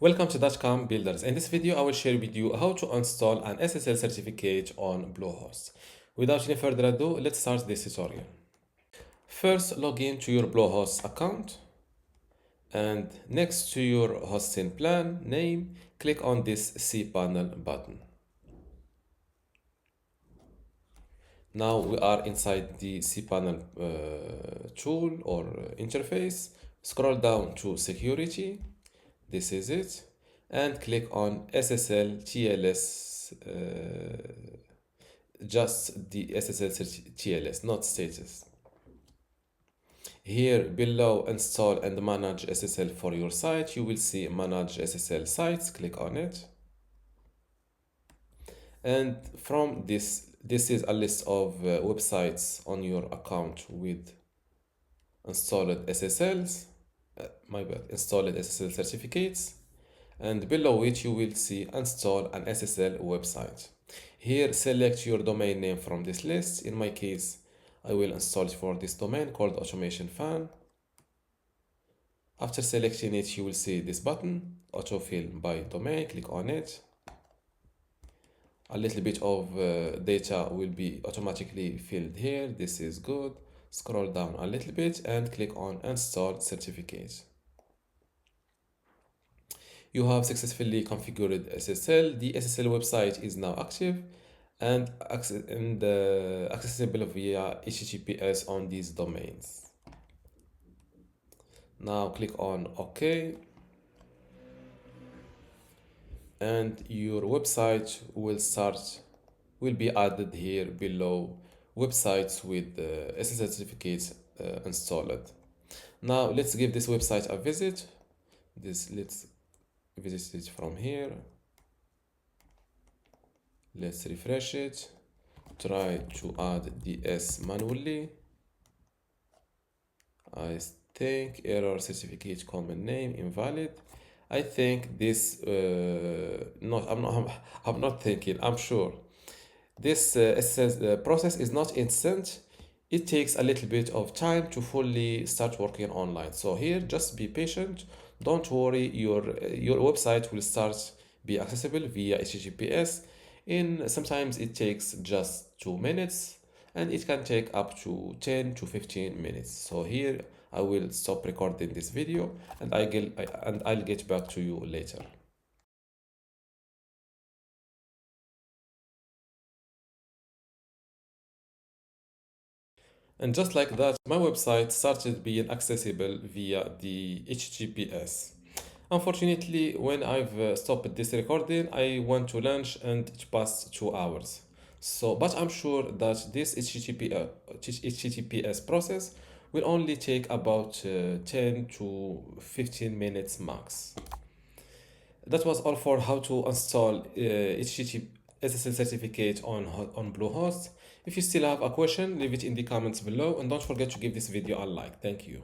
Welcome to dotcom.builders. In this video, I will share with you how to install an SSL certificate on Bluehost. Without any further ado, let's start this tutorial. First, log in to your Bluehost account, and next to your hosting plan name, click on this cPanel button. Now we are inside the cPanel tool or interface. Scroll down to security. This is it. And click on SSL TLS, just the SSL TLS, not status. Here below, install and manage SSL for your site. You will see manage SSL sites. Click on it. And from this is a list of websites on your account with installed SSLs, installed SSL certificates. And below it, you will see install an SSL website. Here, select your domain name from this list. In my case, I will install it for this domain called Automation Fan. After selecting it, you will see this button, autofill by domain. Click on it. A little bit of data will be automatically filled here. This is good. Scroll down a little bit and click on install certificate. You have successfully configured SSL. The SSL website is now active and accessible via HTTPS on these domains. Now click on OK, and your website will be added here below websites with SSL certificates installed. Now let's give this website a visit. Let's visit it from here. Let's refresh it. Try to add the S manually. I think error certificate common name invalid. I think this I'm not thinking, I'm sure this process is not instant. It takes a little bit of time to fully start working online. So here, just be patient. Don't worry, your website will start be accessible via HTTPS. Sometimes it takes just 2 minutes, and it can take up to 10 to 15 minutes. So here I will stop recording this video, and I'll get back to you later. And just like that, my website started being accessible via the HTTPS. Unfortunately, when I've stopped this recording, I went to lunch and it passed 2 hours. But I'm sure that this HTTPS process will only take about 10 to 15 minutes max. That was all for how to install HTTP SSL certificate on Bluehost. If you still have a question, leave it in the comments below, and don't forget to give this video a like. Thank you.